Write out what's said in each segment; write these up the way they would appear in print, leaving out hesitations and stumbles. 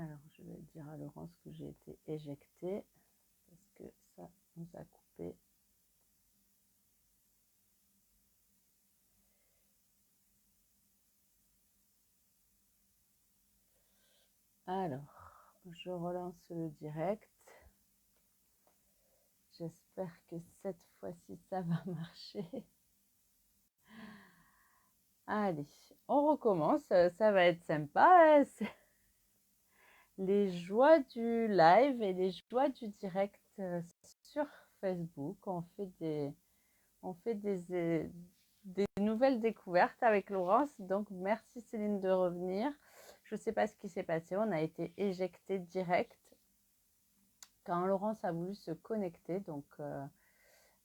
Alors, je vais dire à Laurence que j'ai été éjectée parce que ça nous a coupé. Alors, je relance le direct. J'espère que cette fois-ci, ça va marcher. Allez, on recommence. Ça va être sympa. Les joies du live et les joies du direct sur Facebook. On fait des nouvelles découvertes avec Laurence. Donc, merci Céline de revenir. Je ne sais pas ce qui s'est passé. On a été éjecté direct quand Laurence a voulu se connecter. Donc,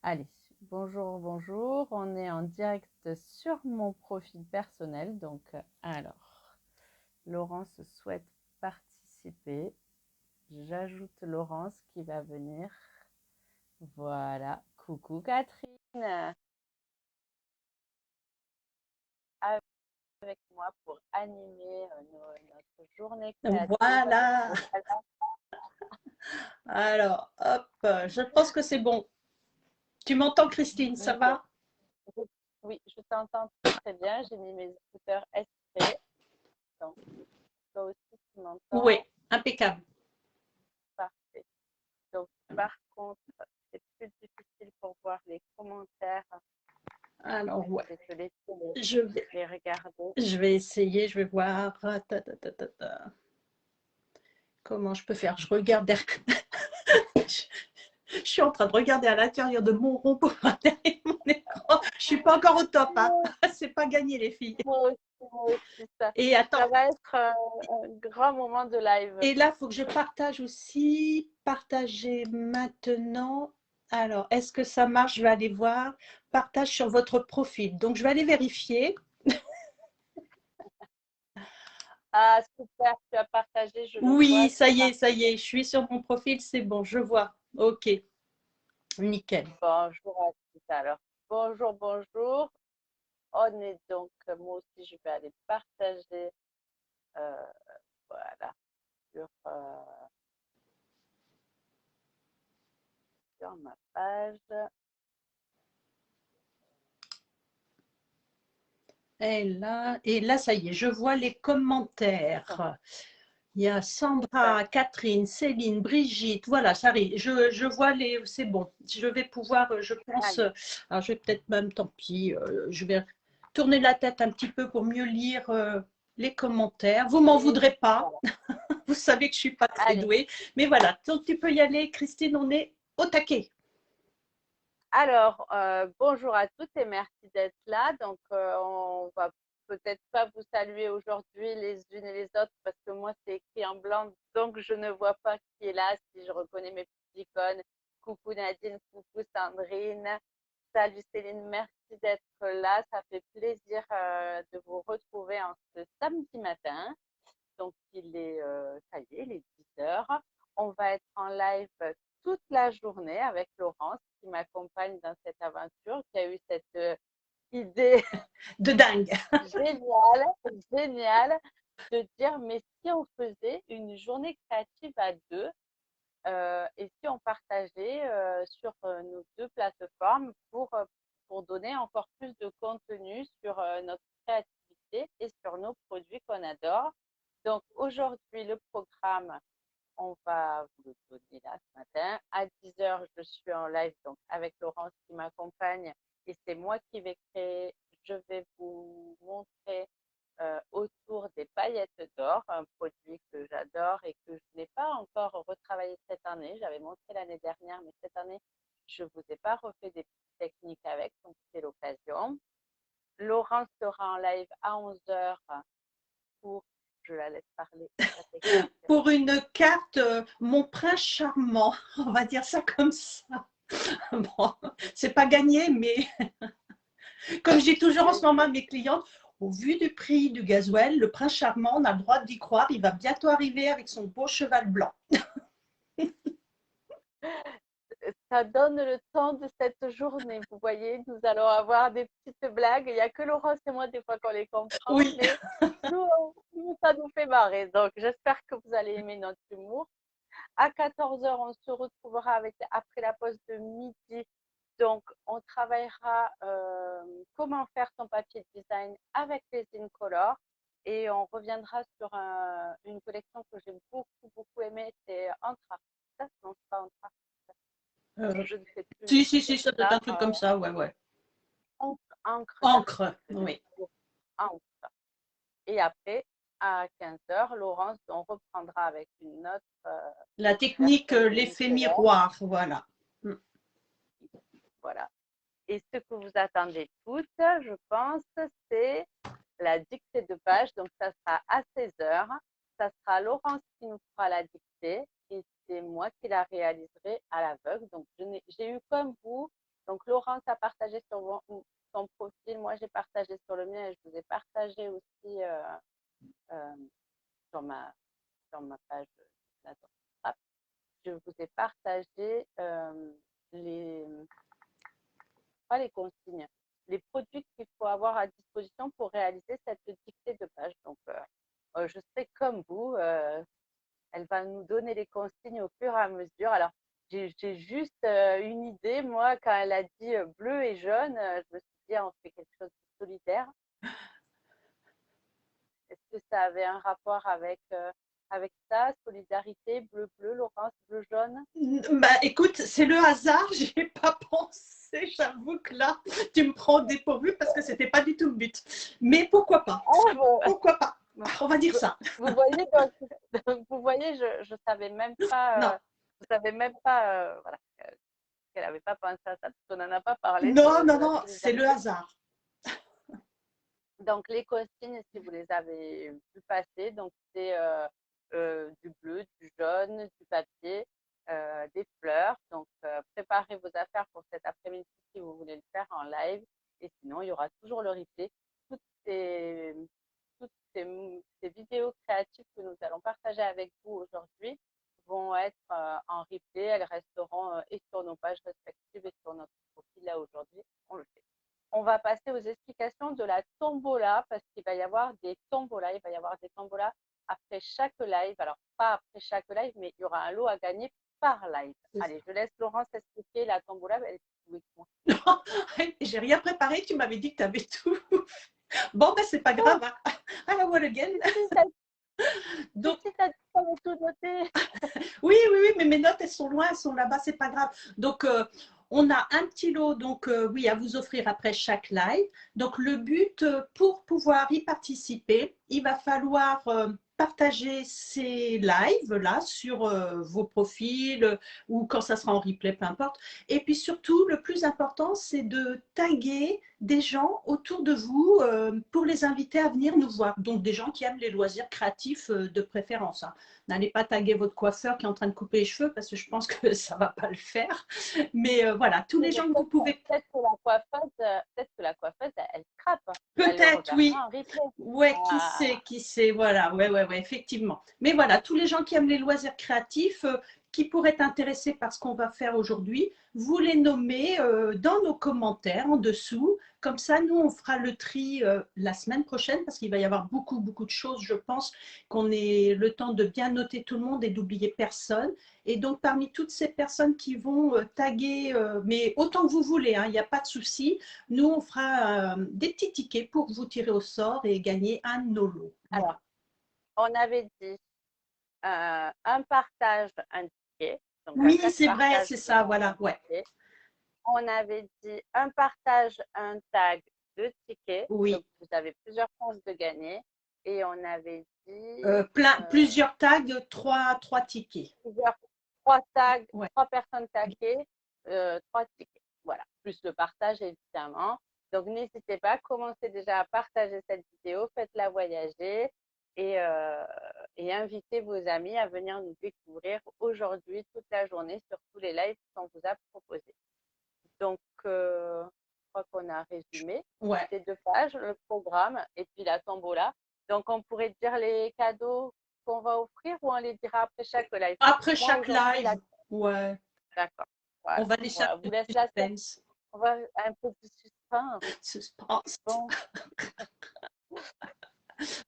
allez, bonjour, bonjour. On est en direct sur mon profil personnel. Donc, alors, Laurence souhaite participer. J'ajoute Laurence qui va venir. Voilà. Coucou Catherine. Avec moi pour animer notre journée créative. Voilà. Alors, hop, je pense que c'est bon. Tu m'entends, Christine, ça va? Oui, je t'entends très, très bien. J'ai mis mes écouteurs SP. Donc, toi aussi, tu m'entends? Oui, impeccable. Parfait. Donc, par contre, c'est plus difficile pour voir les commentaires. Alors, ouais. Je vais te laisser Je les regarder. je vais essayer, je vais voir. Comment je peux faire? Je regarde je suis en train de regarder à l'intérieur de mon rond pour derrière mon écran. Je suis pas encore au top, hein. C'est pas gagné, les filles. Moi aussi, ça. Et attends. Ça va être un grand moment de live. Et là, il faut que je partage aussi. Partager maintenant. Alors, est-ce que ça marche? Je vais aller voir. Partage sur votre profil. Donc, je vais aller vérifier. Ah, super, tu as partagé, je le vois. Oui, ça y est, ça y est. Je suis sur mon profil, c'est bon, je vois. Ok, nickel. Bonjour à tous alors. Bonjour, bonjour. On est donc, moi aussi, je vais aller partager, voilà, sur ma page. Et là, ça y est, je vois les commentaires. Il y a Sandra, Catherine, Céline, Brigitte, voilà, ça arrive. Je vois les, c'est bon. Je vais pouvoir, je pense, alors je vais peut-être même, tant pis, je vais tourner la tête un petit peu pour mieux lire les commentaires. Vous m'en voudrez pas. Vous savez que je suis pas très douée. Mais voilà, donc tu peux y aller, Christine, on est au taquet. Alors, bonjour à toutes et merci d'être là. Donc, on va peut-être pas vous saluer aujourd'hui les unes et les autres parce que moi, c'est écrit en blanc, donc je ne vois pas qui est là. Si je reconnais mes petites icônes, coucou Nadine, coucou Sandrine, salut Céline, merci d'être là. Ça fait plaisir de vous retrouver en ce samedi matin. Donc, ça y est, il est 10 heures. On va être en live toute la journée avec Laurence qui m'accompagne dans cette aventure, qui a eu cette idée de dingue, géniale de dire mais si on faisait une journée créative à deux et si on partageait sur nos deux plateformes pour donner encore plus de contenu sur notre créativité et sur nos produits qu'on adore. Donc aujourd'hui, le programme, on va vous le donner là ce matin. À 10 heures, je suis en live donc avec Laurence qui m'accompagne et c'est moi qui vais créer. Je vais vous montrer autour des paillettes d'or, un produit que j'adore et que je n'ai pas encore retravaillé cette année. J'avais montré l'année dernière, mais cette année, je ne vous ai pas refait des petites techniques avec, donc c'est l'occasion. Laurence sera en live à 11 heures pour, je la laisse parler. Pour une carte, mon prince charmant, on va dire ça comme ça. Bon, c'est pas gagné, mais comme je dis toujours en ce moment à mes clientes, au vu du prix du gasoil, le prince charmant, on a le droit d'y croire, il va bientôt arriver avec son beau cheval blanc. Ça donne le temps de cette journée. Vous voyez, nous allons avoir des petites blagues. Il n'y a que Laurence et moi, des fois, qu'on les comprend. Oui. Mais nous, ça nous fait marrer. Donc, j'espère que vous allez aimer notre humour. À 14 heures, on se retrouvera après la pause de midi. Donc, on travaillera comment faire son papier design avec les Incolor. Et on reviendra sur une collection que j'ai beaucoup, beaucoup aimée. C'est Antarctica. Non, c'est pas Antarctica. Je ne sais plus. Si, ça doit être un truc comme ça, ouais. Encre Encre, d'Arctique. oui. Encre. Et après, à 15 heures, Laurence, on reprendra avec une autre La technique, personne l'effet littéraire. miroir, voilà. Voilà. Et ce que vous attendez toutes, je pense, c'est la dictée de page. Donc, ça sera à 16 heures. Ça sera Laurence qui nous fera la dictée et c'est moi qui la réaliserai à l'aveugle. Donc, j'ai eu comme vous. Donc, Laurence a partagé sur son profil. Moi, j'ai partagé sur le mien et je vous ai partagé aussi sur ma page je vous ai partagé pas les consignes, les produits qu'il faut avoir à disposition pour réaliser cette dictée de page. Donc, je serai comme vous. Elle va nous donner les consignes au fur et à mesure. Alors, j'ai juste une idée. Moi, quand elle a dit bleu et jaune, je me suis dit, on fait quelque chose de solidaire. Est-ce que ça avait un rapport avec ça, solidarité, bleu, Laurence, bleu, jaune? Bah, écoute, c'est le hasard, j'y ai pas pensé, j'avoue que là, tu me prends au dépourvu parce que c'était pas du tout le but. Mais pourquoi pas? Pourquoi pas? On va dire ça. Vous voyez, donc, vous voyez, je savais même pas, Non, je savais même pas, voilà, qu'elle n'avait pas pensé à ça, parce qu'on n'en a pas parlé de la non, c'est le solidarité. hasard. Donc, les consignes, si vous les avez vu passer, donc c'est du bleu, du jaune, du papier, des fleurs. Donc, préparez vos affaires pour cet après-midi si vous voulez le faire en live. Et sinon, il y aura toujours le replay. Toutes ces, toutes ces vidéos créatives que nous allons partager avec vous aujourd'hui vont être en replay. Elles resteront et sur nos pages respectives et sur notre profil là aujourd'hui. On le fait. On va passer aux explications de la tombola parce qu'il va y avoir des tombolas. Il va y avoir des tombolas après chaque live. Alors, pas après chaque live, mais il y aura un lot à gagner par live. Allez, je laisse Laurence expliquer la tombola. J'ai rien préparé, tu m'avais dit que tu avais tout. Bon, ben c'est pas grave. I will again. Donc, si tu as tout noté. Oui, mais mes notes, elles sont loin, elles sont là-bas, c'est pas grave. Donc, on a un petit lot, donc oui, à vous offrir après chaque live. Donc, le but, pour pouvoir y participer, il va falloir partager ces lives là sur vos profils ou quand ça sera en replay, peu importe. Et puis surtout, le plus important, c'est de taguer des gens autour de vous pour les inviter à venir nous voir. Donc, des gens qui aiment les loisirs créatifs de préférence. Hein. N'allez pas taguer votre coiffeur qui est en train de couper les cheveux parce que je pense que ça ne va pas le faire. Mais voilà, tous les gens que vous pouvez. Peut-être que la coiffeuse, elle scrape. Peut-être, oui. Ouais, Ah. qui sait, voilà, ouais, effectivement. Mais voilà, tous les gens qui aiment les loisirs créatifs, qui pourraient être intéressés par ce qu'on va faire aujourd'hui, vous les nommez dans nos commentaires en dessous. Comme ça, nous, on fera le tri la semaine prochaine parce qu'il va y avoir beaucoup, beaucoup de choses. Je pense qu'on ait le temps de bien noter tout le monde et d'oublier personne. Et donc, parmi toutes ces personnes qui vont taguer, mais autant que vous voulez, hein, il n'y a pas de souci, nous, on fera des petits tickets pour vous tirer au sort et gagner un de nos lots. Alors, on avait dit un partage, un ticket. Donc, oui, c'est vrai, c'est ça, voilà. Ouais. On avait dit un partage, un tag, deux tickets. Oui. Donc, vous avez plusieurs chances de gagner. Et on avait dit… plusieurs tags, trois tickets. Trois tags, ouais. Trois personnes taguées, trois tickets. Voilà, plus le partage, évidemment. Donc, n'hésitez pas, commencez déjà à partager cette vidéo, faites-la voyager et invitez vos amis à venir nous découvrir aujourd'hui, toute la journée, sur tous les lives qu'on vous a proposés. Donc, je crois qu'on a résumé ces deux pages, le programme et puis la tombola. Donc, on pourrait dire les cadeaux qu'on va offrir ou on les dira après chaque live? Après chaque live, ouais. D'accord. Voilà. On va laisser un peu de suspense. On va un peu de suspense. Suspense. Bon.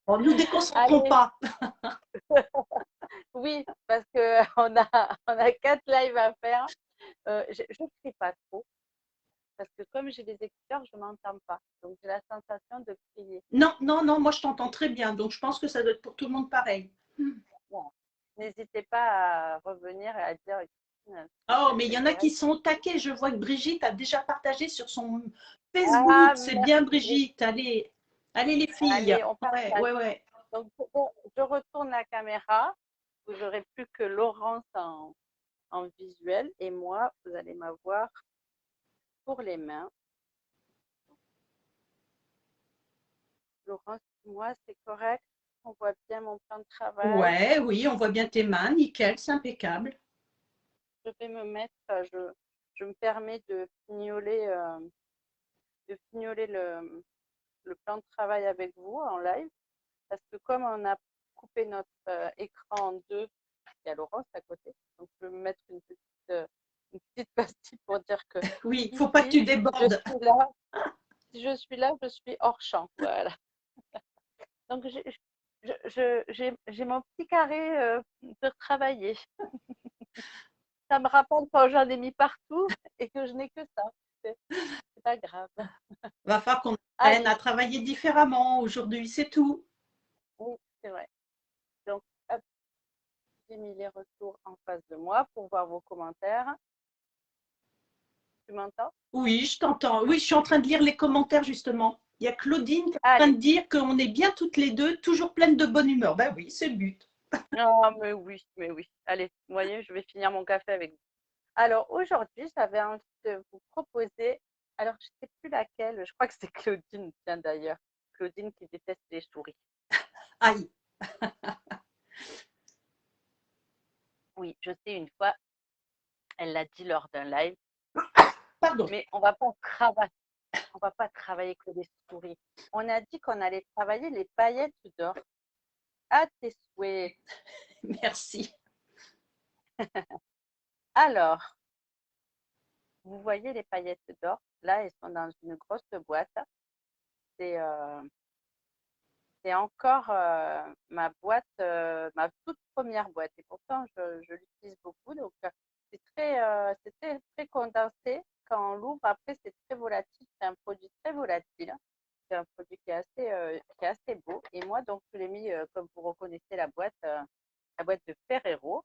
Bon, nous déconcentrons Allez, pas. oui, parce que on a 4 lives à faire. Je ne crie pas trop, parce que comme j'ai des écouteurs, je ne m'entends pas. Donc, j'ai la sensation de crier. Non, non, non, moi je t'entends très bien, donc je pense que ça doit être pour tout le monde pareil. Bon. N'hésitez pas à revenir et à dire, Oh, mais il y c'est en a qui correct. sont au taquet. Je vois que Brigitte a déjà partagé sur son Ah, Facebook. C'est bien, merci. Brigitte. Allez, allez les filles. Allez, on Ouais, partage. ouais, ouais. Donc, bon, je retourne la caméra. Vous n'aurez plus que Laurence en visuel et moi, vous allez m'avoir pour les mains. Laurence, moi, c'est correct. On voit bien mon plan de travail. Ouais, oui, on voit bien tes mains. Nickel, c'est impeccable. Je vais me mettre, je me permets de fignoler le plan de travail avec vous en live. Parce que comme on a coupé notre écran en deux, il y a Laurence à côté. Donc, je vais me mettre une petite pastille pour dire que Oui, il ne faut pas que ici, tu je débordes. suis là. Si je suis là, je suis hors champ. Voilà. Donc, j'ai mon petit carré de travailler. Ça me rappelle quand j'en ai mis partout et que je n'ai que ça. C'est pas grave. Va falloir qu'on apprenne à Allez, travailler différemment aujourd'hui, c'est tout. oui, c'est vrai. Donc, hop, j'ai mis les retours en face de moi pour voir vos commentaires. Tu m'entends? Oui, je t'entends. Oui, je suis en train de lire les commentaires justement. Il y a Claudine qui est en train Allez. de dire qu'on est bien toutes les deux, toujours pleines de bonne humeur. Ben oui, c'est le but. Oh, mais oui, mais oui. Allez, vous voyez, je vais finir mon café avec vous. Alors, aujourd'hui, j'avais envie de vous proposer, alors je ne sais plus laquelle, je crois que c'est Claudine, tiens d'ailleurs. Claudine qui déteste les souris. Aïe, Oui, je sais, une fois, elle l'a dit lors d'un live, pardon. mais on va pas travailler que les souris. On a dit qu'on allait travailler les paillettes d'or. À tes souhaits. Merci. Alors, vous voyez les paillettes d'or, là, elles sont dans une grosse boîte. C'est c'est encore ma toute première boîte. Et pourtant, je l'utilise beaucoup. Donc, c'est très condensé. Quand on l'ouvre, après, c'est très volatile. C'est un produit très volatile. C'est un produit qui est assez beau. Et moi, donc, je l'ai mis, comme vous reconnaissez la boîte de Ferrero,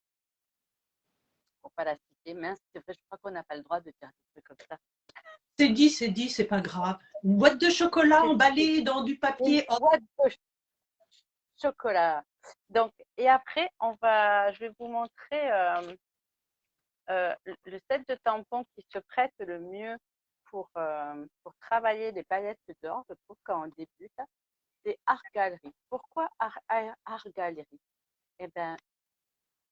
pour pas la citer. Mince, c'est vrai, je crois qu'on n'a pas le droit de dire des trucs comme ça. C'est dit, c'est pas grave. Une boîte de chocolat C'est emballée dans du une papier. Oh, boîte de chocolat. Donc, et après, je vais vous montrer le set de tampons qui se prête le mieux pour travailler les paillettes d'or, je trouve, quand on débute, c'est Art Gallery. Pourquoi Art Gallery? Eh bien,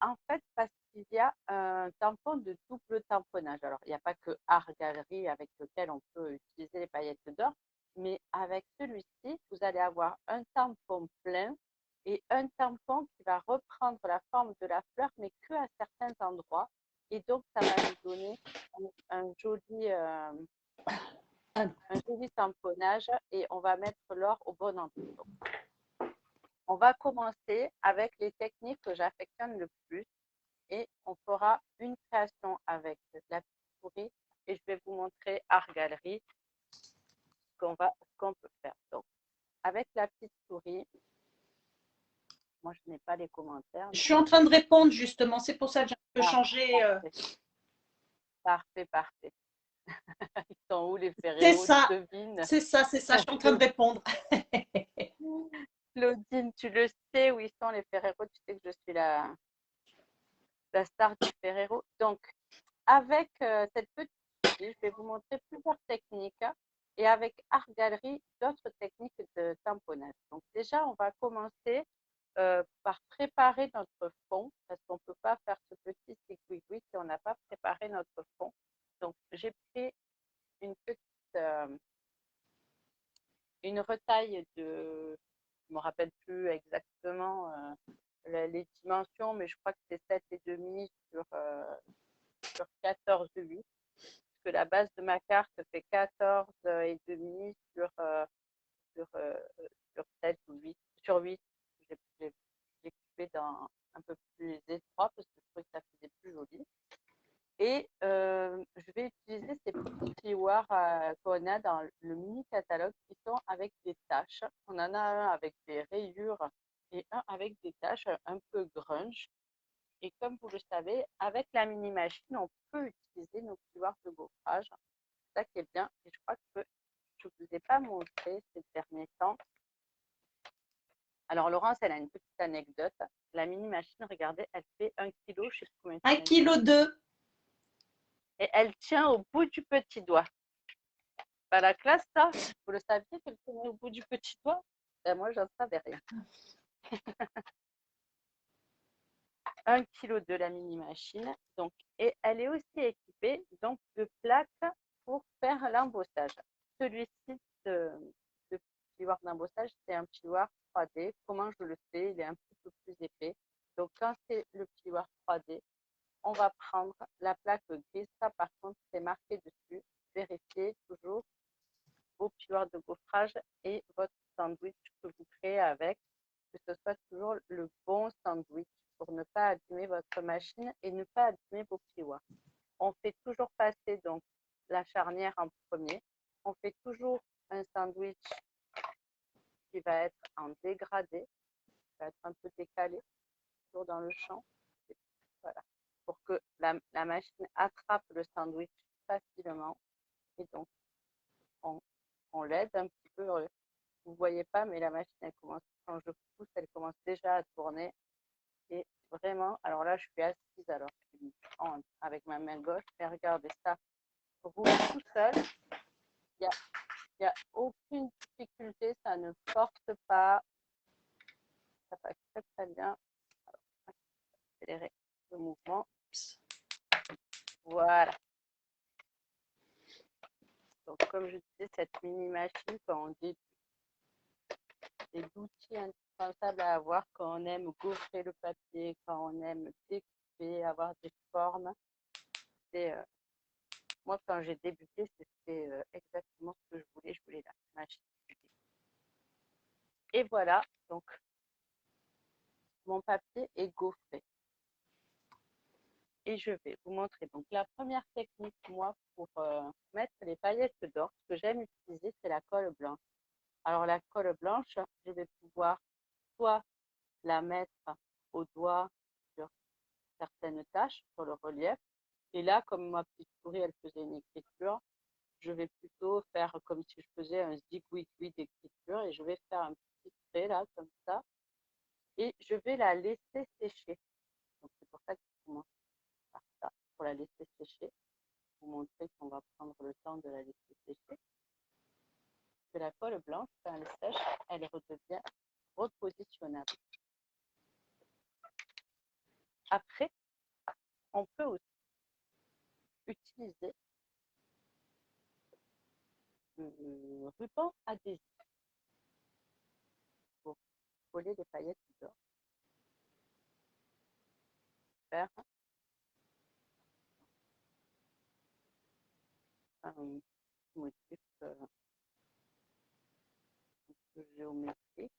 en fait, parce qu'il y a un tampon de double tamponnage. Alors, il n'y a pas que Art Gallery avec lequel on peut utiliser les paillettes d'or, mais avec celui-ci, vous allez avoir un tampon plein et un tampon qui va reprendre la forme de la fleur, mais que à certains endroits. Et donc, ça va nous donner un joli tamponnage et on va mettre l'or au bon endroit. Donc, on va commencer avec les techniques que j'affectionne le plus et on fera une création avec la petite souris et je vais vous montrer Art Gallery ce qu'on peut faire. Donc, avec la petite souris, moi je n'ai pas les commentaires. je Donc... suis en train de répondre justement. C'est pour ça que j'ai un peu Ah, changé. parfait, parfait, parfait. Ils sont où les C'est Ferrero? ça, Devine. c'est ça, c'est ça. Je suis en train de répondre. Claudine, tu le sais où ils sont les Ferrero? Tu sais que je suis la star du Ferrero. Donc, avec cette petite souris, je vais vous montrer plusieurs techniques et avec Art Gallery, d'autres techniques de tamponnage. Donc déjà, on va commencer par préparer notre fond parce qu'on ne peut pas faire ce petit segway si on n'a pas préparé notre fond. Donc, j'ai pris une retaille je ne me rappelle plus exactement les dimensions, mais je crois que c'est 7,5 sur 14,8 que la base de ma carte fait 14,5 sur 7 ou 8. sur 8, j'ai coupé dans un peu plus étroit parce que je trouvais que ça faisait plus joli. Et je vais utiliser ces petits plioirs qu'on a dans le mini catalogue qui sont avec des taches. On en a un avec des rayures et un avec des taches un peu grunge. Et comme vous le savez, avec la mini machine, on peut utiliser nos plioirs de gaufrage. C'est ça qui est bien. Et je crois que je ne vous ai pas montré ces derniers temps. Alors, Laurence, elle a une petite anecdote. La mini machine, regardez, elle fait 1 kg, je sais combien. 1,2 kg. Et elle tient au bout du petit doigt. Pas la classe, ça. Vous le saviez qu'elle tenait au bout du petit doigt? Ben, moi, j'en savais rien. 1 kg de la mini machine. Donc, et elle est aussi équipée donc, de plaques pour faire l'embossage. Celui-ci de plioir d'embossage, c'est un plioir 3D. Comment je le fais? Il est un petit peu plus épais. Donc, quand c'est le plioir 3D, on va prendre la plaque grise. Ça, par contre, c'est marqué dessus. Vérifiez toujours vos plioirs de gaufrage et votre sandwich que vous créez avec, que ce soit toujours le bon sandwich pour ne pas abîmer votre machine et ne pas abîmer vos plioirs. On fait toujours passer donc la charnière en premier. On fait toujours un sandwich qui va être en dégradé, qui va être un peu décalé, toujours dans le champ. Voilà. Pour que la machine attrape le sandwich facilement. Et donc, on l'aide un petit peu. Vous ne voyez pas, mais la machine, elle commence, quand je pousse, elle commence déjà à tourner. Et vraiment, alors là, je suis assise, alors je suis avec ma main gauche, et regardez ça, roule tout seul. Il n'y a aucune difficulté, ça ne force pas. Ça passe très très bien. Alors, je vais accélérer le mouvement. Voilà. Donc, comme je disais, cette mini machine, quand on dit c'est l'outil indispensable à avoir quand on aime gaufrer le papier, quand on aime découper, avoir des formes. Moi, quand j'ai débuté, c'était exactement ce que je voulais. Je voulais la machine. Et voilà, donc mon papier est gaufré. Et je vais vous montrer. Donc la première technique, moi, pour mettre les paillettes d'or, ce que j'aime utiliser, c'est la colle blanche. Alors la colle blanche, je vais pouvoir soit la mettre au doigt sur certaines tâches, sur le relief. Et là, comme ma petite souris, elle faisait une écriture, je vais plutôt faire comme si je faisais un zigouigoui d'écriture et je vais faire un petit trait là, comme ça. Et je vais la laisser sécher. Donc c'est pour ça que je commence par ça, pour la laisser sécher. Pour montrer qu'on va prendre le temps de la laisser sécher. Que la colle blanche, quand elle sèche, elle redevient repositionnable. Après, on peut aussi utiliser le ruban adhésif pour coller les paillettes d'or. Faire un motif géométrique.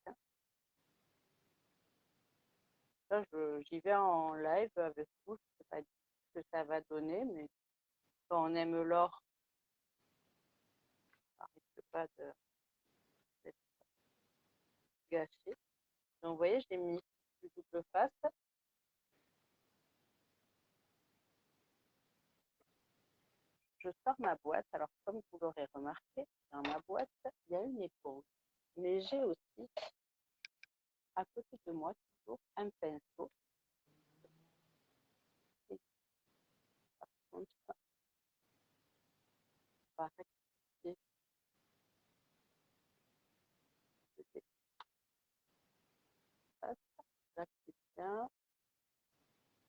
Ça, j'y vais en live avec vous. Je ne sais pas ce que ça va donner, mais quand on aime l'or, ça risque pas d'être gâché. Donc, vous voyez, j'ai mis du double face. Je sors ma boîte. Alors, comme vous l'aurez remarqué, dans ma boîte, il y a une épaule. Mais j'ai aussi, à côté de moi, toujours un pinceau. Et par contre, on va rectifier cette face. Là, c'est bien.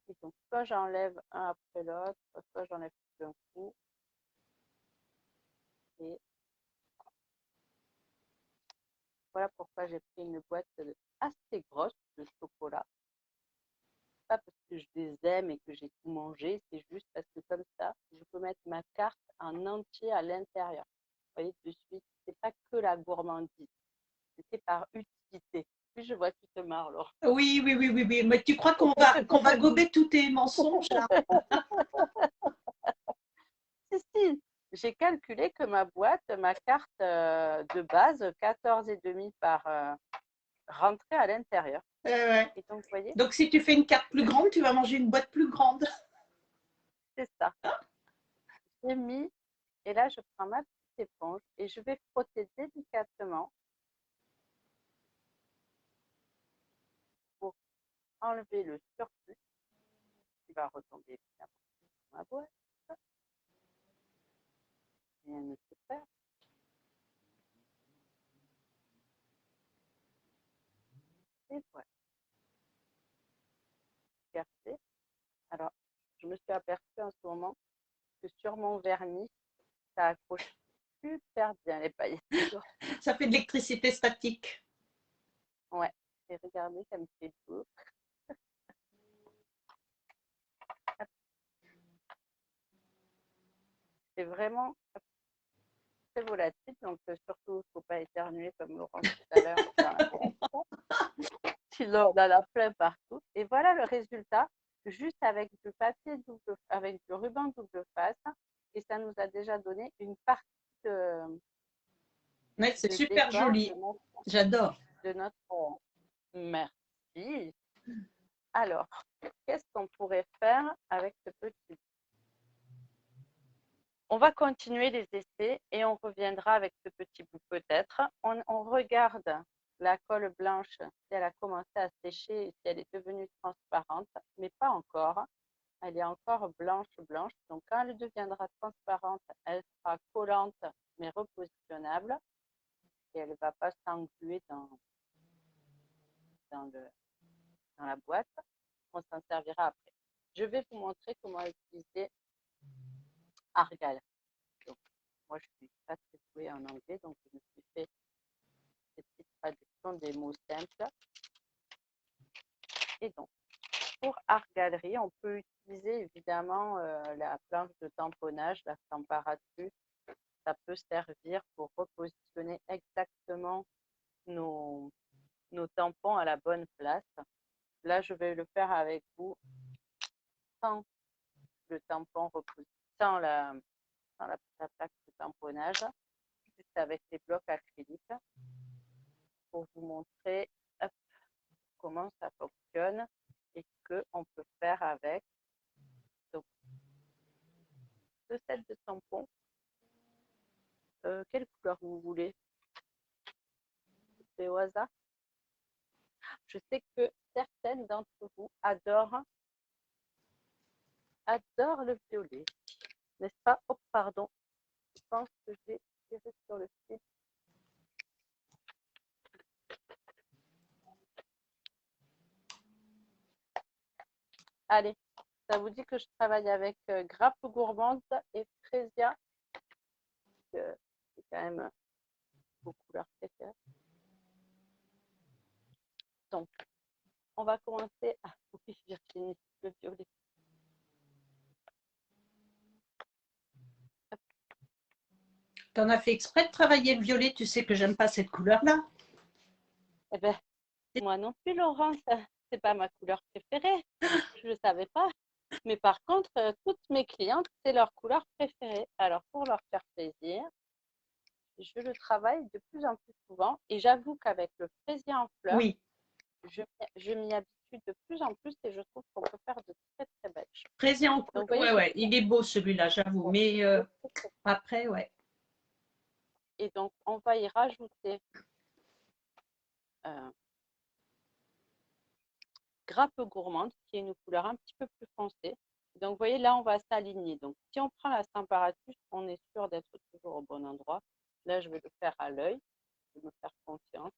Et donc, soit j'enlève un après l'autre, soit j'enlève tout d'un coup. Et voilà pourquoi j'ai pris une boîte assez grosse de chocolat. Pas parce que je les aime et que j'ai tout mangé, c'est juste parce que comme ça, je peux mettre ma carte en entier à l'intérieur. Vous voyez, de suite, c'est pas que la gourmandise, c'est par utilité. Depuis, je vois que tu te marres, Laure. Oui, oui, oui, oui, oui. Mais tu crois qu'on va gober tous tes mensonges là? Si, j'ai calculé que ma boîte, ma carte de base, 14,5 par rentrait à l'intérieur. Ouais. Et donc, vous voyez, Donc, si tu fais une carte plus grande, tu vas manger une boîte plus grande. c'est ça. J'ai mis, et là, je prends ma petite éponge et je vais frotter délicatement pour enlever le surplus qui va retomber évidemment dans ma boîte. Rien ne se perd. Et voilà. Regardez. Alors, je me suis aperçue en ce moment que sur mon vernis, ça accroche super bien les paillettes. Ça fait de l'électricité statique. Ouais. Et regardez, ça me fait beau. C'est vraiment très volatile, donc surtout, il ne faut pas éternuer comme Laurent tout à l'heure dans la direction. Sinon, on en a plein partout. Et voilà le résultat, juste avec du papier double, avec du ruban double face. Et ça nous a déjà donné une partie de, Ouais, c'est de super décor joli. J'adore. de notre. Merci. Alors, qu'est-ce qu'on pourrait faire avec ce petit? On va continuer les essais et on reviendra avec ce petit bout peut-être. On regarde la colle blanche si elle a commencé à sécher et si elle est devenue transparente, mais pas encore. Elle est encore blanche. Donc quand elle deviendra transparente, elle sera collante mais repositionnable et elle ne va pas s'engluer dans la boîte. On s'en servira après. Je vais vous montrer comment utiliser Argal. Donc, moi, je suis pas très douée en anglais, donc je me suis fait des petites traductions des mots simples. Et donc, pour Argalerie, on peut utiliser évidemment la planche de tamponnage, la température. Ça peut servir pour repositionner exactement nos tampons à la bonne place. Là, je vais le faire avec vous sans le tampon sans la plaque de tamponnage, juste avec les blocs acryliques pour vous montrer hop, comment ça fonctionne et qu'on peut faire avec. Donc, deux sets de tampons. Quelle couleur vous voulez? C'est au hasard. Je sais que certaines d'entre vous adorent le violet, n'est-ce pas? Oh, pardon, je pense que j'ai tiré sur le fil. Allez, ça vous dit que je travaille avec grappe gourmande et frésia. C'est quand même vos couleurs préférées. Donc, on va commencer à... Oui, Virginie, le violet. Tu en as fait exprès de travailler le violet, tu sais que j'aime pas cette couleur-là. Eh bien, moi non plus, Laurence, c'est pas ma couleur préférée. Je ne savais pas. Mais par contre, toutes mes clientes, c'est leur couleur préférée. Alors, pour leur faire plaisir, je le travaille de plus en plus souvent. Et j'avoue qu'avec le fraisier en fleurs, Oui, je m'y habitue de plus en plus et je trouve qu'on peut faire de très, très belles choses. fraisier en couleur. Donc, vous voyez, Ouais, il est beau celui-là, j'avoue. Mais après, ouais. Et donc, on va y rajouter grappe gourmande, qui est une couleur un petit peu plus foncée. Donc, vous voyez, là, on va s'aligner. Donc, si on prend la température, on est sûr d'être toujours au bon endroit. Là, je vais le faire à l'œil. Je vais me faire confiance.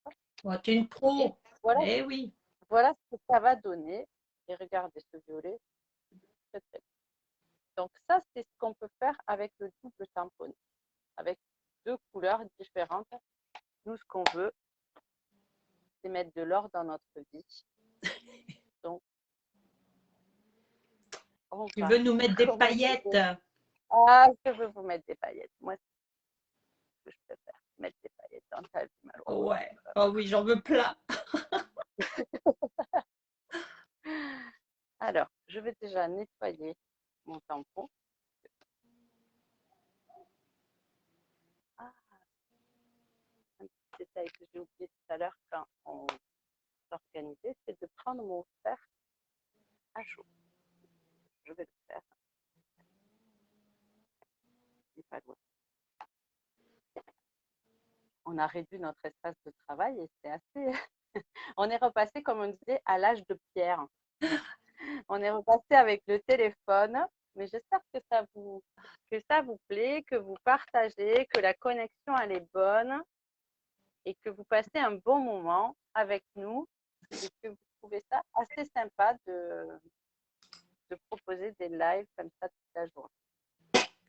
Oh, tu es une Et pro. voilà, Eh oui. voilà ce que ça va donner. Et regardez ce violet. Très, très bien. Donc, ça, c'est ce qu'on peut faire avec le double tamponnage. Avec deux couleurs différentes. Nous, ce qu'on veut, c'est mettre de l'or dans notre vie. Donc, Tu veux nous mettre des paillettes. Ah, je veux vous mettre des paillettes. Moi, c'est ce que je préfère. Mettre des paillettes dans ta vie, malheureusement. Ouais. Oh oui, j'en veux plein. Alors, je vais déjà nettoyer mon tampon. Ah, un petit détail que j'ai oublié tout à l'heure quand on s'organisait, c'est de prendre mon fer à chaud. Je vais le faire. Il n'est pas loin. On a réduit notre espace de travail et c'est assez. On est repassé, comme on disait, à l'âge de pierre. On est repassé avec le téléphone, mais j'espère que ça vous plaît, que vous partagez, que la connexion elle est bonne et que vous passez un bon moment avec nous et que vous trouvez ça assez sympa de proposer des lives comme ça toute la journée.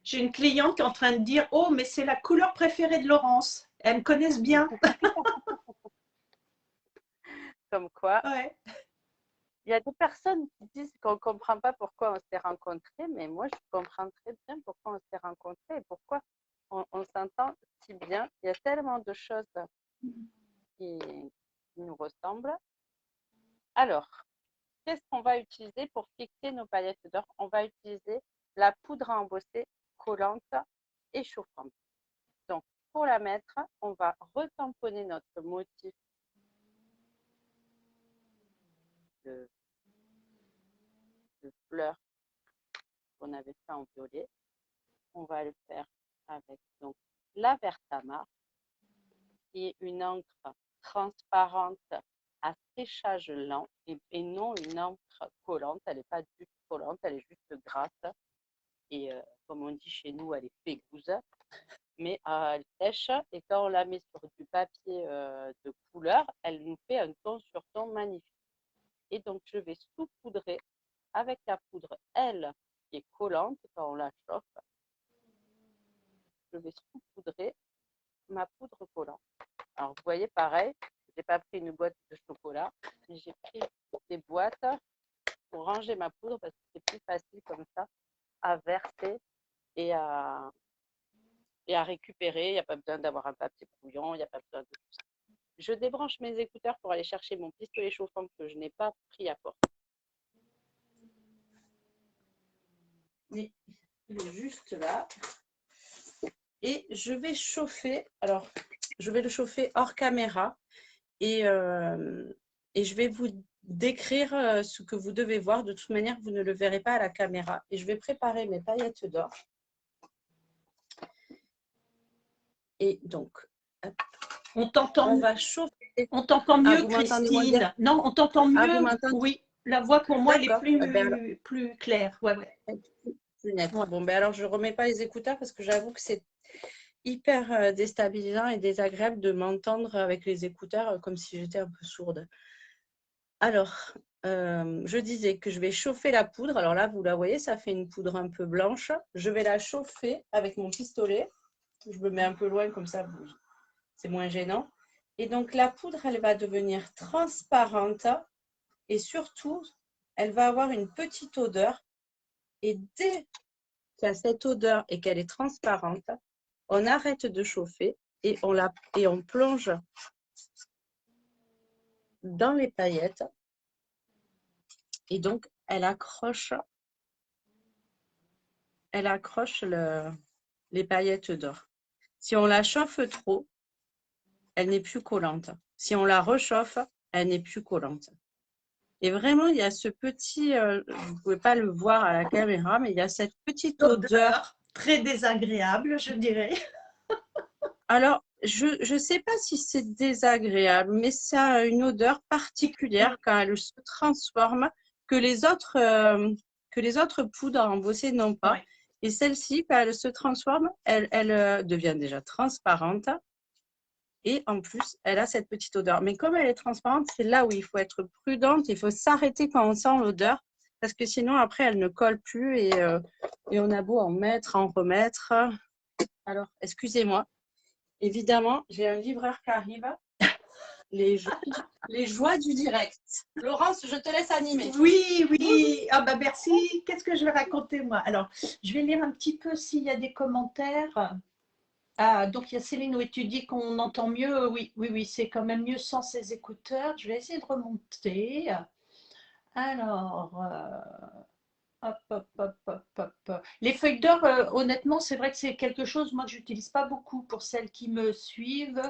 J'ai une cliente qui est en train de dire « Oh, mais c'est la couleur préférée de Laurence. Elles me connaissent bien. » Comme quoi, Ouais. il y a des personnes qui disent qu'on ne comprend pas pourquoi on s'est rencontrés, mais moi, je comprends très bien pourquoi on s'est rencontrés et pourquoi on s'entend si bien. Il y a tellement de choses qui nous ressemblent. Alors, qu'est-ce qu'on va utiliser pour fixer nos paillettes d'or? On va utiliser la poudre à embosser collante et chauffante. Donc, pour la mettre, on va retamponner notre motif de fleurs qu'on avait fait en violet. On va le faire avec donc la Vertamar, qui est une encre transparente à séchage lent et non une encre collante. Elle n'est pas du tout collante, elle est juste grasse. Et comme on dit chez nous, elle est pégouse. Mais elle sèche et quand on la met sur du papier de couleur, elle nous fait un ton sur ton magnifique. Et donc, je vais saupoudrer avec la poudre, elle, qui est collante quand on la chauffe. Je vais saupoudrer ma poudre collante. Alors, vous voyez, pareil, je n'ai pas pris une boîte de chocolat, mais j'ai pris des boîtes pour ranger ma poudre parce que c'est plus facile comme ça à verser et à récupérer. Il n'y a pas besoin d'avoir un papier brouillon, il n'y a pas besoin de tout ça. Je débranche mes écouteurs pour aller chercher mon pistolet chauffant que je n'ai pas pris à portée. Il est juste là. Et je vais chauffer. Alors, je vais le chauffer hors caméra. Et je vais vous décrire ce que vous devez voir. De toute manière, vous ne le verrez pas à la caméra. Et je vais préparer mes paillettes d'or. Et donc, hop. On t'entend. On va chauffer. On t'entend mieux, Christine. Non, on t'entend mieux. Oui, la voix pour moi, elle est plus claire. Ouais, ouais. Plus nette. Ouais. Bon, ben alors, je ne remets pas les écouteurs parce que j'avoue que c'est hyper déstabilisant et désagréable de m'entendre avec les écouteurs comme si j'étais un peu sourde. Alors, je disais que je vais chauffer la poudre. Alors là, vous la voyez, ça fait une poudre un peu blanche. Je vais la chauffer avec mon pistolet. Je me mets un peu loin, comme ça, c'est moins gênant. Et donc, la poudre, elle va devenir transparente. Et surtout, elle va avoir une petite odeur. Et dès qu'il y a cette odeur et qu'elle est transparente, on arrête de chauffer et on plonge dans les paillettes. Et donc, elle accroche les paillettes d'or. Si on la chauffe trop, elle n'est plus collante. Si on la réchauffe, elle n'est plus collante. Et vraiment, il y a ce petit, vous ne pouvez pas le voir à la caméra, mais il y a cette petite odeur très désagréable, je dirais. Alors, je ne sais pas si c'est désagréable, mais ça a une odeur particulière quand elle se transforme que les autres poudres embossées n'ont pas. Ouais. Et celle-ci, quand elle se transforme, elle devient déjà transparente. Et en plus, elle a cette petite odeur. Mais comme elle est transparente, c'est là où il faut être prudente. Il faut s'arrêter quand on sent l'odeur. Parce que sinon, après, elle ne colle plus. Et on a beau en mettre, en remettre. Alors, excusez-moi. Évidemment, j'ai un livreur qui arrive. Les joies du direct. Laurence, je te laisse animer. Oui, oui. Ah bah merci. Qu'est-ce que je vais raconter moi? Alors, je vais lire un petit peu s'il y a des commentaires. Ah, donc il y a Céline où tu dis qu'on entend mieux. Oui, oui, oui, c'est quand même mieux sans ces écouteurs. Je vais essayer de remonter. Alors, hop, hop, hop, hop, hop. Les feuilles d'or, honnêtement, c'est vrai que c'est quelque chose, moi, que j'utilise pas beaucoup pour celles qui me suivent.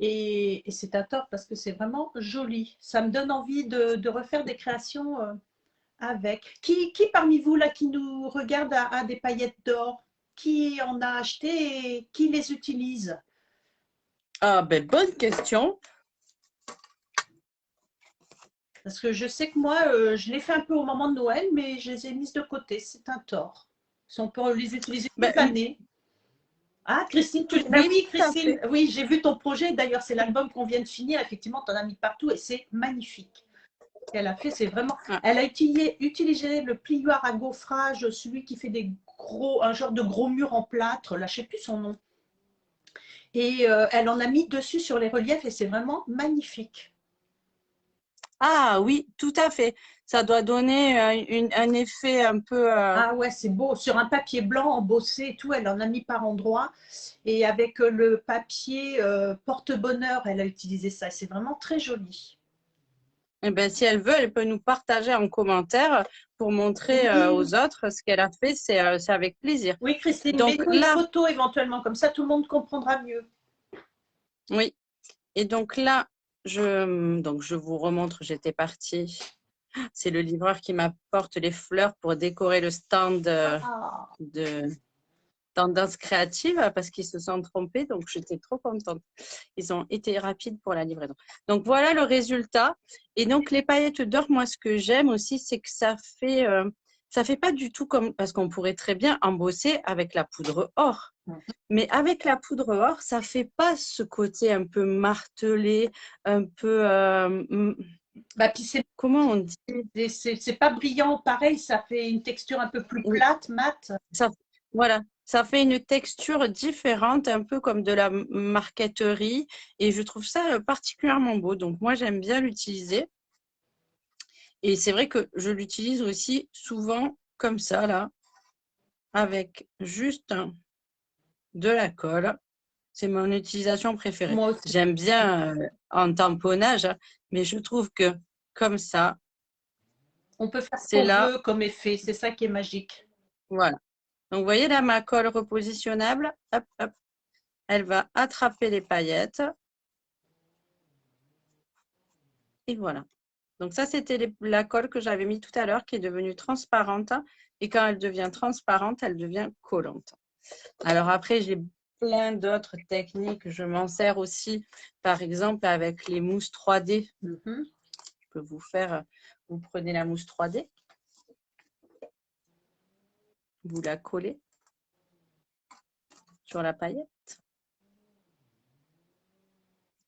Et c'est à tort parce que c'est vraiment joli. Ça me donne envie de refaire des créations avec. Qui parmi vous, là, qui nous regarde, a des paillettes d'or? Qui en a acheté et qui les utilise? Ah, ben, bonne question. Parce que je sais que moi, je l'ai fait un peu au moment de Noël, mais je les ai mises de côté. C'est un tort. Si on peut les utiliser toute Ben, l'année. Ah, Christine, ben oui, oui, tout à Christine, fait. oui, j'ai vu ton projet. D'ailleurs, c'est l'album qu'on vient de finir. Effectivement, tu en as mis partout et c'est magnifique. Ce qu'elle a fait, c'est vraiment. Ah, Elle a utilisé le plioir à gaufrage, celui qui fait un genre de gros mur en plâtre. Là, je ne sais plus son nom. Et elle en a mis dessus sur les reliefs et c'est vraiment magnifique. ah oui, tout à fait. Ça doit donner un effet un peu… Ah ouais, c'est beau. Sur un papier blanc embossé et tout, elle en a mis par endroits. Et avec le papier porte-bonheur, elle a utilisé ça. C'est vraiment très joli. eh ben, si elle veut, elle peut nous partager en commentaire pour montrer Oui, aux autres ce qu'elle a fait. C'est avec plaisir. oui, Christine, Donc mets-nous une là, photo éventuellement, comme ça tout le monde comprendra mieux. oui. Et donc là, donc je vous remontre, j'étais partie. C'est le livreur qui m'apporte les fleurs pour décorer le stand Ah, de tendance créative parce qu'ils se sont trompés. Donc, j'étais trop contente. Ils ont été rapides pour la livraison. Donc, voilà le résultat. Et donc, les paillettes d'or, moi, ce que j'aime aussi, c'est que ça fait pas du tout comme, parce qu'on pourrait très bien embosser avec la poudre or. Mais avec la poudre or, ça fait pas ce côté un peu martelé, un peu, bah, puis comment on dit? c'est pas brillant pareil, ça fait une texture un peu plus Oui, plate, mate. ça, voilà, ça fait une texture différente, un peu comme de la marqueterie, et je trouve ça particulièrement beau. Donc moi, j'aime bien l'utiliser. Et c'est vrai que je l'utilise aussi souvent comme ça, là, avec juste de la colle. C'est mon utilisation préférée. Moi aussi. J'aime bien en tamponnage, hein, mais je trouve que comme ça, On peut faire ce c'est qu'on là, veut comme effet, c'est ça qui est magique. voilà. Donc, vous voyez là, ma colle repositionnable, hop, hop, elle va attraper les paillettes. Et voilà. Donc ça, c'était la colle que j'avais mis tout à l'heure qui est devenue transparente. Et quand elle devient transparente, elle devient collante. Alors après, j'ai plein d'autres techniques. Je m'en sers aussi, par exemple, avec les mousses 3D. Mhm. Je peux vous faire, vous prenez la mousse 3D, vous la collez sur la paillette.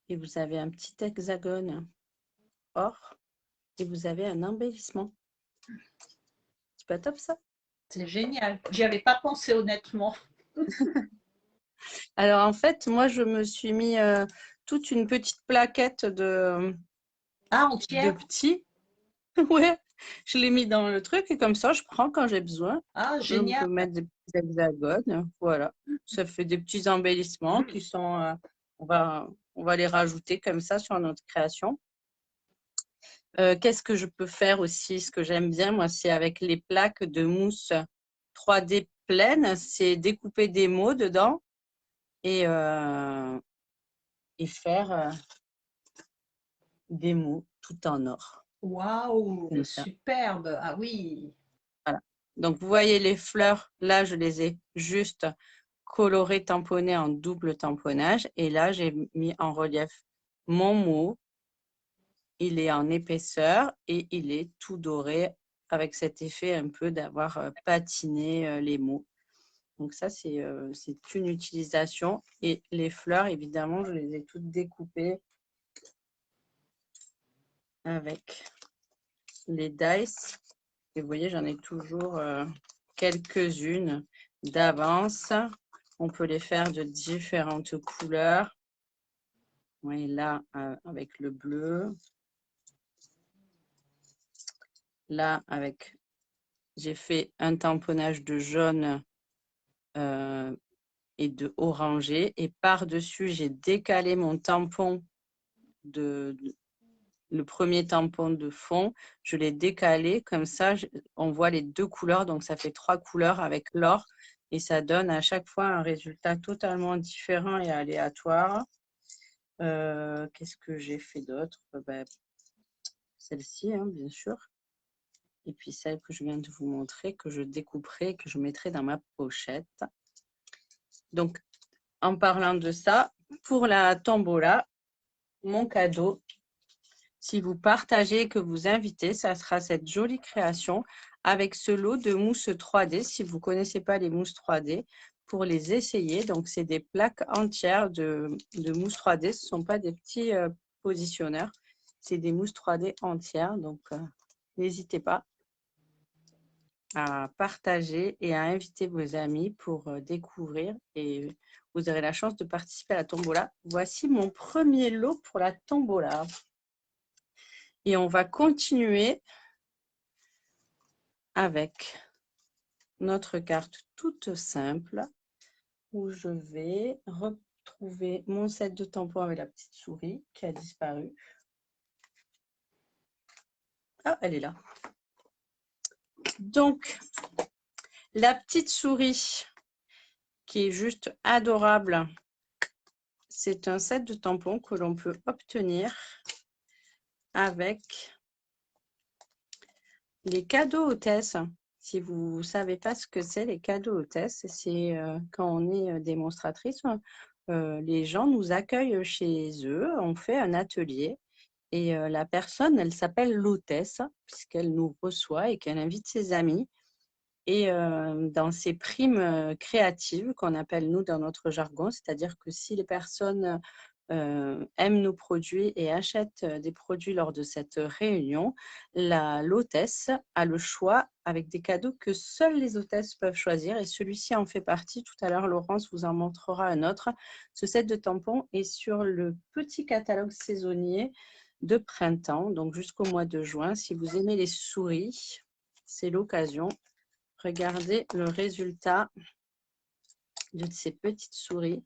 Et vous avez un petit hexagone or. Et vous avez un embellissement. C'est pas top ça? C'est génial. J'y avais pas pensé honnêtement. Alors en fait, moi je me suis mis toute une petite plaquette Ah, de entière? petits. Ouais, je l'ai mis dans le truc et comme ça je prends quand j'ai besoin. Ah, On génial. peut mettre des petits hexagones. Voilà. Ça fait des petits embellissements qui sont. On va les rajouter comme ça sur notre création. Qu'est-ce que je peux faire aussi? Ce que j'aime bien, moi, c'est avec les plaques de mousse 3D pleines, c'est découper des mots dedans et faire des mots tout en or. Waouh, Comme ça. superbe. Ah oui. Voilà. Donc, vous voyez les fleurs, là, je les ai juste colorées, tamponnées en double tamponnage. Et là, j'ai mis en relief mon mot. Il est en épaisseur et il est tout doré avec cet effet un peu d'avoir patiné les mots. Donc ça, c'est une utilisation. Et les fleurs, évidemment, je les ai toutes découpées avec les dice. Et vous voyez, j'en ai toujours quelques-unes d'avance. On peut les faire de différentes couleurs. Oui, là, avec le bleu. Là, j'ai fait un tamponnage de jaune et de orangé. Et par-dessus, j'ai décalé mon tampon, le premier tampon de fond. Je l'ai décalé comme ça, on voit les deux couleurs. Donc, ça fait 3 couleurs avec l'or. Et ça donne à chaque fois un résultat totalement différent et aléatoire. Qu'est-ce que j'ai fait d'autre? Celle-ci, hein, bien sûr. Et puis celle que je viens de vous montrer, que je découperai et que je mettrai dans ma pochette. Donc, en parlant de ça, pour la tombola, mon cadeau, si vous partagez et que vous invitez, ça sera cette jolie création avec ce lot de mousse 3D. Si vous ne connaissez pas les mousses 3D, pour les essayer. Donc, c'est des plaques entières de mousse 3D. Ce ne sont pas des petits positionneurs. C'est des mousses 3D entières. Donc, n'hésitez pas à partager et à inviter vos amis pour découvrir. Et vous aurez la chance de participer à la tombola. Voici mon premier lot pour la tombola. Et on va continuer avec notre carte toute simple où je vais retrouver mon set de tampons avec la petite souris qui a disparu. Ah, elle est là. Donc, la petite souris qui est juste adorable, c'est un set de tampons que l'on peut obtenir avec les cadeaux hôtesses. Si vous ne savez pas ce que c'est, les cadeaux hôtesses, c'est quand on est démonstratrice, les gens nous accueillent chez eux, on fait un atelier et la personne, elle s'appelle l'hôtesse puisqu'elle nous reçoit et qu'elle invite ses amis. Et dans ces primes créatives qu'on appelle nous dans notre jargon, c'est-à-dire que si les personnes aiment nos produits et achètent des produits lors de cette réunion, l'hôtesse a le choix avec des cadeaux que seules les hôtesses peuvent choisir et celui-ci en fait partie. Tout à l'heure, Laurence vous en montrera un autre. Ce set de tampons est sur le petit catalogue saisonnier de printemps, donc jusqu'au mois de juin. Si vous aimez les souris, c'est l'occasion. Regardez le résultat de ces petites souris.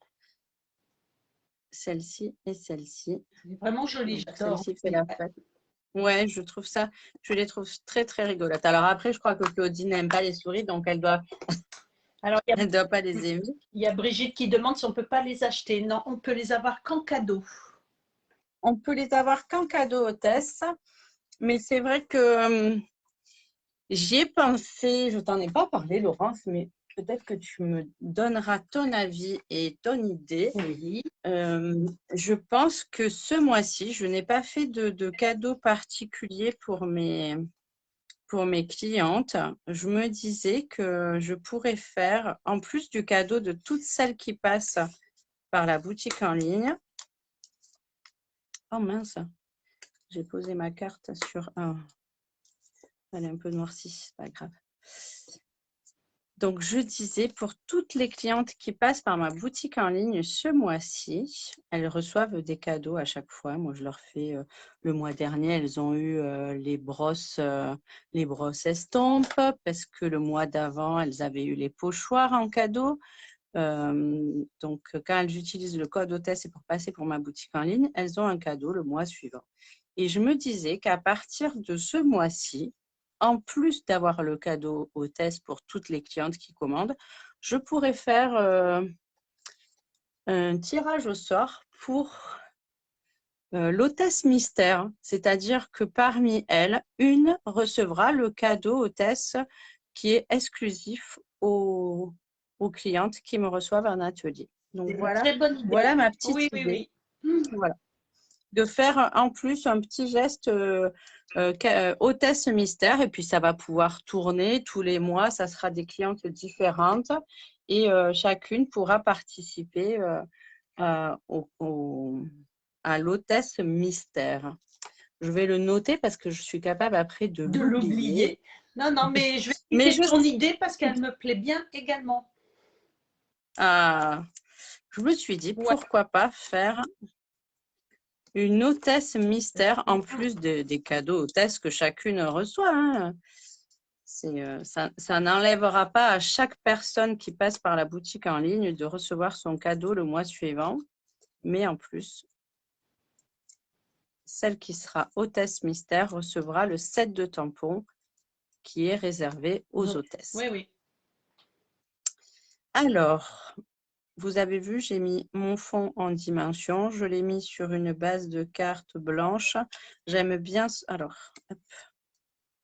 Celle-ci et celle-ci. Vraiment jolie, j'adore. Celle-ci fait la fête. Ouais, je les trouve très, très rigolotes. Alors après, je crois que Claudine n'aime pas les souris, donc elle doit pas les aimer. Il y a Brigitte qui demande si on ne peut pas les acheter. Non, on peut les avoir qu'en cadeau. On peut les avoir qu'en cadeau hôtesse, mais c'est vrai que j'y ai pensé, je t'en ai pas parlé, Laurence, mais peut-être que tu me donneras ton avis et ton idée. Oui. Je pense que ce mois-ci, je n'ai pas fait de cadeau particulier pour mes clientes. Je me disais que je pourrais faire, en plus du cadeau de toutes celles qui passent par la boutique en ligne. Oh mince, j'ai posé ma carte sur un. Elle est un peu noircie, c'est pas grave. Donc, je disais, pour toutes les clientes qui passent par ma boutique en ligne ce mois-ci, elles reçoivent des cadeaux à chaque fois. Moi, je leur fais, le mois dernier, elles ont eu les brosses estampes, parce que le mois d'avant, elles avaient eu les pochoirs en cadeau. Donc, quand elles utilisent le code hôtesse et pour passer pour ma boutique en ligne, elles ont un cadeau le mois suivant. Et je me disais qu'à partir de ce mois-ci, en plus d'avoir le cadeau hôtesse pour toutes les clientes qui commandent, je pourrais faire un tirage au sort pour l'hôtesse mystère. C'est-à-dire que parmi elles, une recevra le cadeau hôtesse qui est exclusif aux clientes qui me reçoivent en atelier. Donc voilà, voilà ma petite idée. Oui. Voilà. De faire en plus un petit geste hôtesse mystère et puis ça va pouvoir tourner tous les mois, ça sera des clientes différentes et chacune pourra participer à l'hôtesse mystère. Je vais le noter parce que je suis capable après de l'oublier. Non, mais je vais quitter ton idée parce qu'elle me plaît bien également. Je me suis dit, pourquoi pas faire une hôtesse mystère en plus des cadeaux hôtesse que chacune reçoit. Hein. Ça n'enlèvera pas à chaque personne qui passe par la boutique en ligne de recevoir son cadeau le mois suivant. Mais en plus, celle qui sera hôtesse mystère recevra le set de tampons qui est réservé aux hôtesses. Oui, oui. Alors, vous avez vu, j'ai mis mon fond en dimension. Je l'ai mis sur une base de carte blanche. J'aime bien... Alors, hop,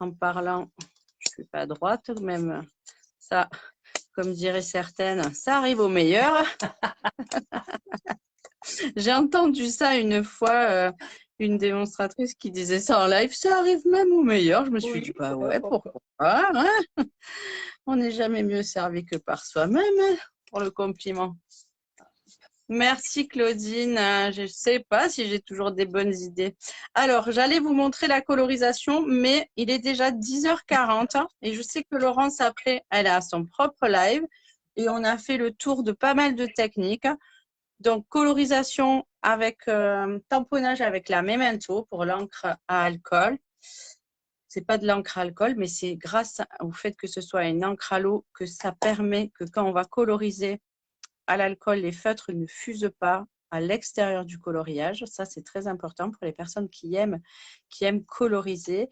en parlant, je ne suis pas droite, même ça, comme diraient certaines, ça arrive au meilleur. J'ai entendu ça une fois, une démonstratrice qui disait ça en live, ça arrive même au meilleur. Je me suis dit, bah ouais, pourquoi pas, hein. On n'est jamais mieux servi que par soi-même, hein, pour le compliment. Merci Claudine, je ne sais pas si j'ai toujours des bonnes idées. Alors, j'allais vous montrer la colorisation, mais il est déjà 10h40 et je sais que Laurence, après, elle a son propre live et on a fait le tour de pas mal de techniques. Donc, colorisation avec tamponnage avec la Memento pour l'encre à alcool. Ce n'est pas de l'encre à alcool, mais c'est grâce au fait que ce soit une encre à l'eau que ça permet que quand on va coloriser à l'alcool, les feutres ne fusent pas à l'extérieur du coloriage. Ça, c'est très important pour les personnes qui aiment coloriser.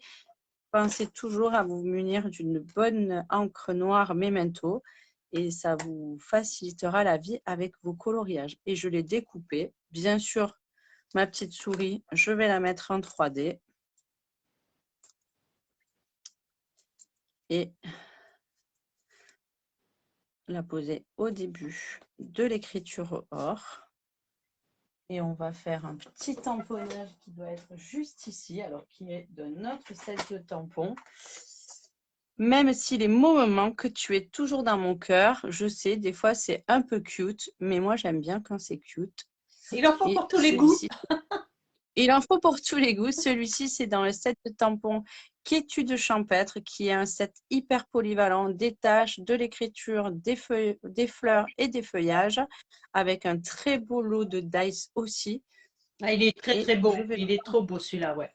Pensez toujours à vous munir d'une bonne encre noire Memento et ça vous facilitera la vie avec vos coloriages. Et je l'ai découpé. Bien sûr, ma petite souris, je vais la mettre en 3D. Et la poser au début de l'écriture or. Et on va faire un petit tamponnage qui doit être juste ici, alors qui est de notre set de tampons. Même si les mots me manquent, que tu es toujours dans mon cœur, je sais, des fois c'est un peu cute, mais moi j'aime bien quand c'est cute. Il en faut pour tous les goûts. Il en faut pour tous les goûts. Celui-ci, c'est dans le set de tampons Quiétude champêtre, qui est un set hyper polyvalent, des taches, de l'écriture, des fleurs et des feuillages, avec un très beau lot de dice aussi. Ah, il est très très beau. Il est trop beau celui-là, ouais.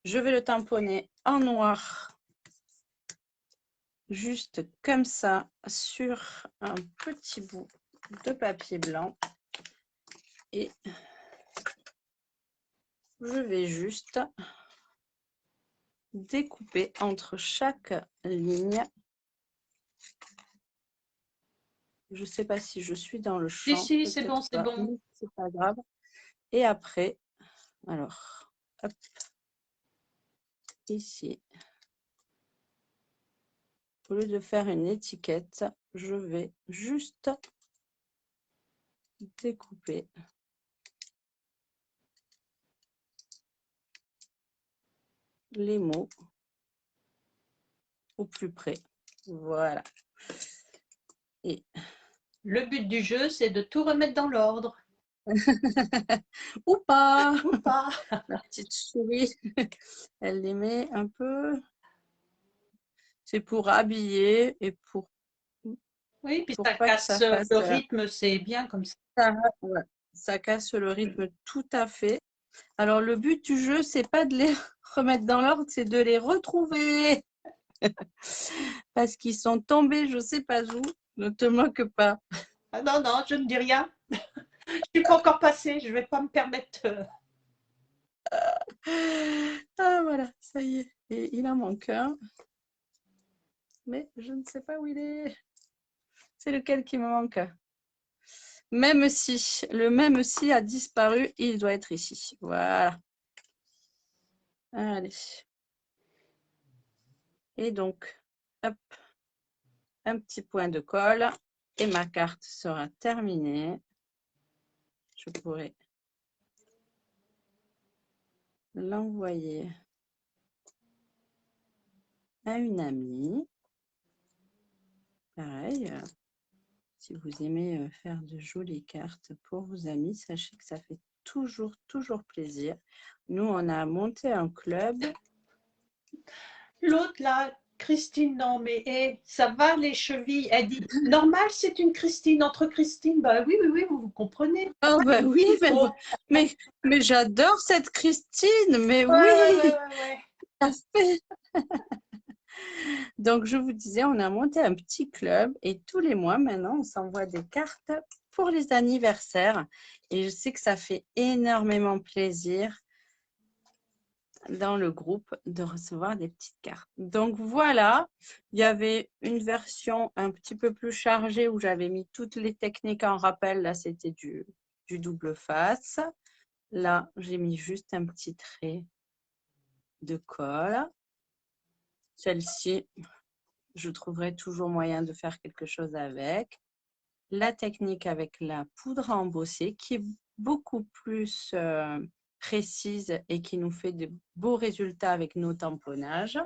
Je vais le tamponner en noir, juste comme ça, sur un petit bout de papier blanc. Et je vais juste découper entre chaque ligne. Je ne sais pas si je suis dans le champ. Si, c'est bon, c'est bon. C'est pas grave. Et après, alors, hop, ici, au lieu de faire une étiquette, je vais juste découper les mots au plus près. Voilà. Et le but du jeu, c'est de tout remettre dans l'ordre. Ou pas. Ou pas. La petite souris, elle les met un peu. C'est pour habiller et pour. Oui, puis ça casse le rythme, c'est bien comme ça. Ça casse le rythme tout à fait. Alors, le but du jeu, c'est pas de les remettre dans l'ordre, c'est de les retrouver. Parce qu'ils sont tombés, je ne sais pas où. Ne te moque pas. Ah non, non, je ne dis rien. Je ne suis pas encore passée, je ne vais pas me permettre. Ah, voilà, ça y est. Et il en manque un. Mais je ne sais pas où il est. C'est lequel qui me manque. Même si, le même si a disparu, il doit être ici. Voilà. Allez. Et donc, hop, un petit point de colle et ma carte sera terminée. Je pourrai l'envoyer à une amie. Pareil, si vous aimez faire de jolies cartes pour vos amis, sachez que ça fait toujours plaisir. Nous, on a monté un club. L'autre là, Christine, non mais ça va les chevilles. Elle dit, normal c'est une Christine, entre Christine, bah oui, vous comprenez. Oh bah oui, mais j'adore cette Christine, mais oui, Ouais. ça fait. Donc, je vous disais, on a monté un petit club et tous les mois, maintenant, on s'envoie des cartes pour les anniversaires. Et je sais que ça fait énormément plaisir dans le groupe de recevoir des petites cartes. Donc, voilà, il y avait une version un petit peu plus chargée où j'avais mis toutes les techniques en rappel. Là, c'était du double face. Là, j'ai mis juste un petit trait de colle. Celle-ci, je trouverai toujours moyen de faire quelque chose avec. La technique avec la poudre à embosser qui est beaucoup plus précise et qui nous fait de beaux résultats avec nos tamponnages.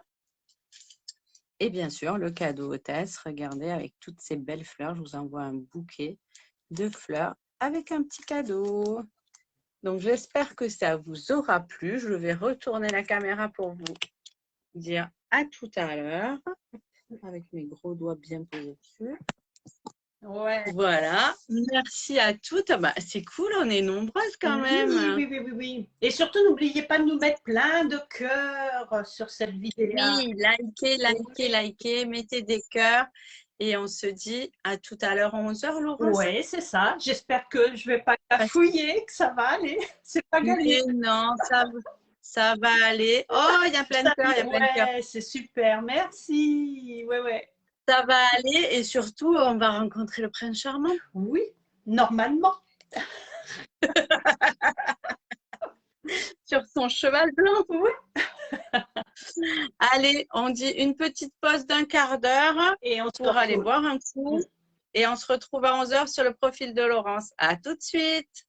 Et bien sûr, le cadeau hôtesse, regardez, avec toutes ces belles fleurs, je vous envoie un bouquet de fleurs avec un petit cadeau. Donc, j'espère que ça vous aura plu. Je vais retourner la caméra pour vous dire à tout à l'heure avec mes gros doigts bien posés dessus. Ouais. Voilà, merci à toutes. Bah, c'est cool, on est nombreuses quand même. Oui. Et surtout, n'oubliez pas de nous mettre plein de cœurs sur cette vidéo. Oui, likez, mettez des cœurs. Et on se dit à tout à l'heure à 11h, Laurence. Oui, c'est ça. J'espère que je ne vais pas cafouiller, que ça va aller. C'est pas gagné. Mais non, ça va aller. Oh, il y a plein de cœurs, il y a plein de cœurs. Ouais, c'est super, merci. Ouais. Ça va aller et surtout, on va rencontrer le prince charmant. Oui, normalement. Sur son cheval blanc. Oui. Allez, on dit une petite pause d'1 quart d'heure Et on pour aller boire un coup. Et on se retrouve à 11h sur le profil de Laurence. À tout de suite.